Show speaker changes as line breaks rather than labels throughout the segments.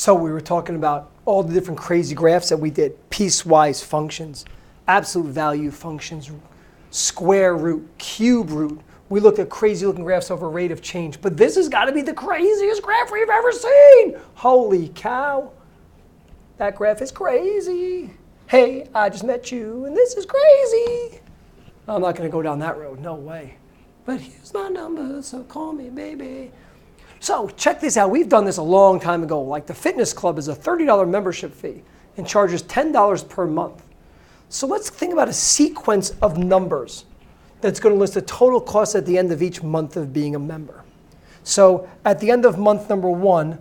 So we were talking about all the different crazy graphs that we did. Piecewise functions, absolute value functions, square root, cube root. We looked at crazy looking graphs over rate of change. But this has got to be the craziest graph we've ever seen. Holy cow. That graph is crazy. Hey, I just met you and this is crazy. I'm not going to go down that road. No way. But here's my number, so call me, baby. So check this out. We've done this a long time ago. Like the fitness club is a $30 membership fee and charges $10 per month. So let's think about a sequence of numbers that's going to list the total cost at the end of each month of being a member. So at the end of month number 1,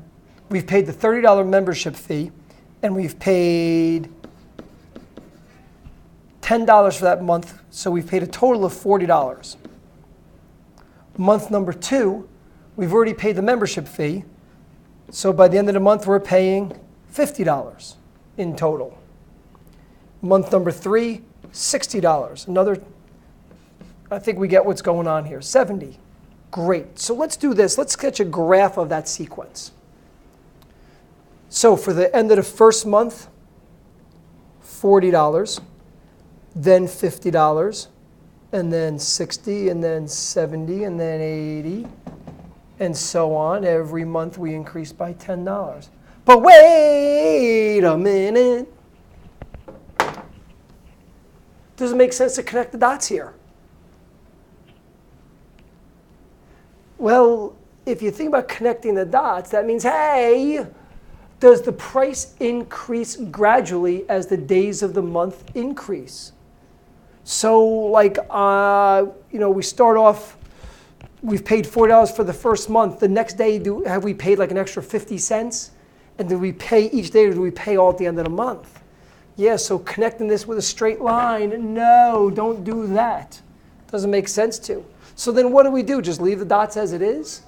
we've paid the $30 membership fee and we've paid $10 for that month. So we've paid a total of $40. Month number 2, we've already paid the membership fee. So by the end of the month, we're paying $50 in total. Month number 3, $60. Another, I think we get what's going on here, $70. Great. So let's do this. Let's sketch a graph of that sequence. So for the end of the first month, $40, then $50, and then $60, and then $70, and then $80, and so on. Every month we increase by $10. But wait a minute. Does it make sense to connect the dots here? Well, if you think about connecting the dots, that means, hey, does the price increase gradually as the days of the month increase? So like, we start off, we've paid $40 for the first month. The next day, have we paid like an extra 50 cents? And do we pay each day or do we pay all at the end of the month? Yeah, so connecting this with a straight line, no, don't do that. Doesn't make sense to. So then what do? Just leave the dots as it is?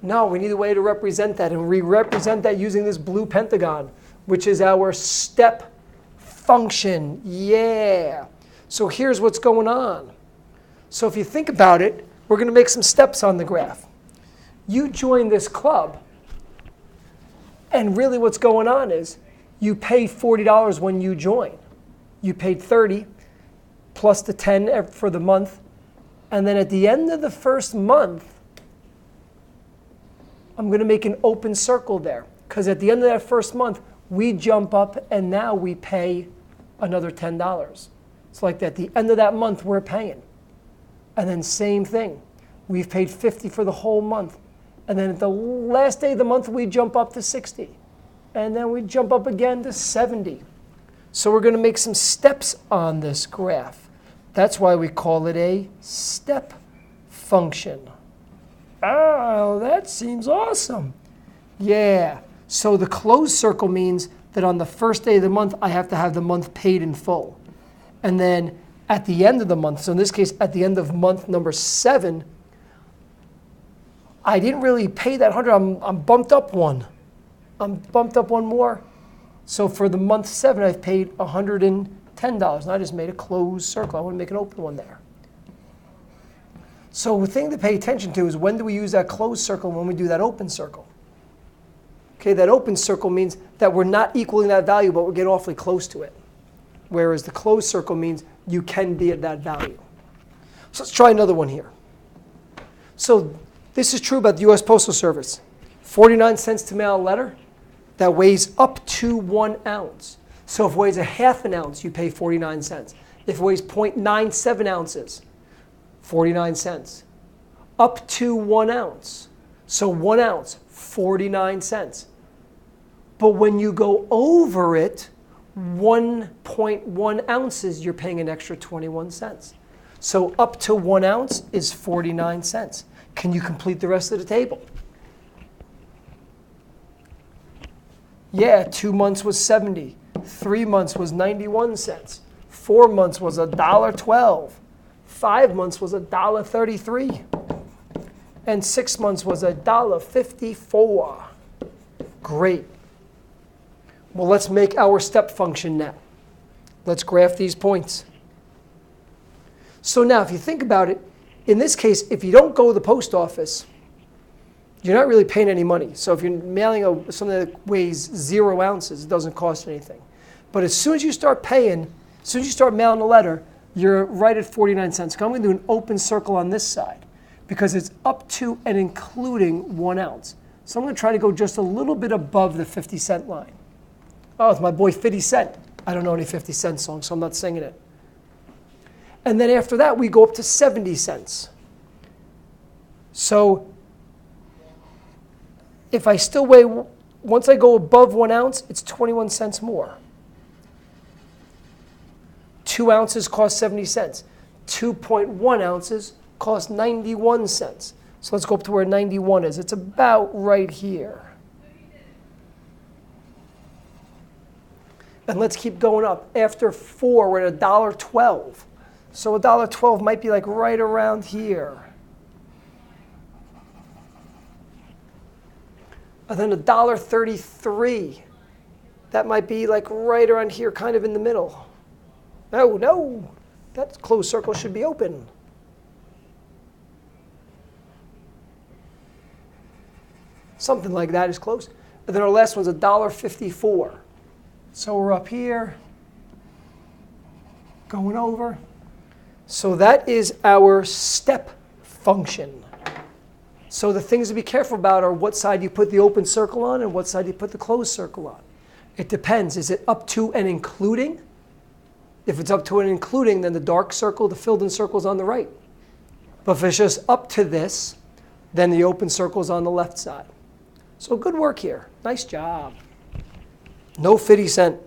No, we need a way to represent that. And we represent that using this blue pentagon, which is our step function. Yeah. So here's what's going on. So if you think about it, we're going to make some steps on the graph. You join this club, and really what's going on is you pay $40 when you join. You paid $30 plus the $10 for the month. And then at the end of the first month, I'm going to make an open circle there. Because at the end of that first month, we jump up and now we pay another $10. It's like at the end of that month, we're paying. And then same thing. We've paid $50 for the whole month. And then at the last day of the month, we jump up to $60. And then we jump up again to $70. So we're going to make some steps on this graph. That's why we call it a step function. Oh, that seems awesome. Yeah. So the closed circle means that on the first day of the month, I have to have the month paid in full. And then at the end of the month, so in this case, at the end of month number 7, I didn't really pay that 100. I'm bumped up one. I'm bumped up one more. So for the month 7, I've paid $110. And I just made a closed circle. I want to make an open one there. So the thing to pay attention to is when do we use that closed circle and when we do that open circle. Okay, that open circle means that we're not equaling that value, but we're getting awfully close to it. Whereas the closed circle means you can be at that value. So let's try another one here. So this is true about the U.S. Postal Service. 49 cents to mail a letter that weighs up to 1 ounce. So if it weighs a half an ounce, you pay 49 cents. If it weighs 0.97 ounces, 49 cents. Up to 1 ounce. So 1 ounce, 49 cents. But when you go over it, 1.1 ounces, you're paying an extra 21 cents. So up to 1 ounce is 49 cents. Can you complete the rest of the table? Yeah, 2 months was 70. 3 months was 91 cents. 4 months was $1.12. 5 months was $1.33. And 6 months was $1.54. Great. Well, let's make our step function now. Let's graph these points. So now, if you think about it, in this case, if you don't go to the post office, you're not really paying any money. So if you're mailing something that weighs 0 ounces, it doesn't cost anything. But as soon as you start paying, as soon as you start mailing a letter, you're right at 49 cents. I'm going to do an open circle on this side because it's up to and including 1 ounce. So I'm going to try to go just a little bit above the 50-cent line. Oh, it's my boy 50 Cent. I don't know any 50 Cent songs, so I'm not singing it. And then after that, we go up to 70 cents. So if I still weigh, once I go above 1 ounce, it's 21 cents more. 2 ounces cost 70 cents. 2.1 ounces cost 91 cents. So let's go up to where 91 is. It's about right here. And let's keep going up. After 4, we're at $1.12. So $1.12 might be like right around here. And then $1.33. That might be like right around here, kind of in the middle. Oh, no. That closed circle should be open. Something like that is close. And then our last one's $1.54. So we're up here, going over. So that is our step function. So the things to be careful about are what side you put the open circle on and what side you put the closed circle on. It depends. Is it up to and including? If it's up to and including, then the dark circle, the filled in circle is on the right. But if it's just up to this, then the open circle is on the left side. So good work here. Nice job. No 50 Cent.